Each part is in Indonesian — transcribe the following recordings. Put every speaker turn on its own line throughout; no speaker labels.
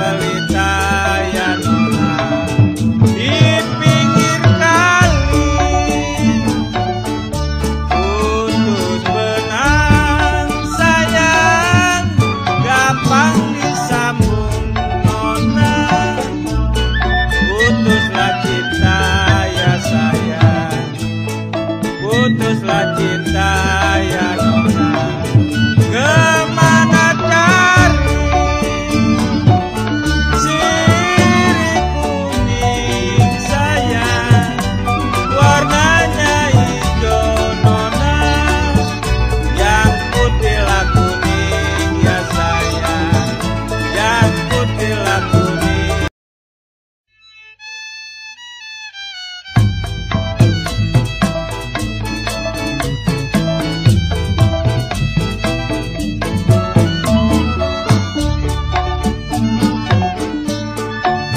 pelita ya nona di pinggir kali, putus benang sayang gampang disambung nona, putuslah cinta ya sayang, putuslah cinta ya nona. Kemana cari sirih kuning sayang, warnanya hijau nona, yang putihlah kuning ya sayang, yang putihlah kuning.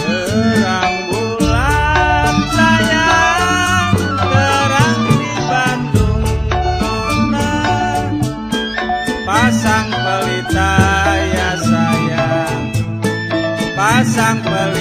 Terang bulan sayang, terang di Bandung nona, pasang pelita ya sayang, pasang pelita.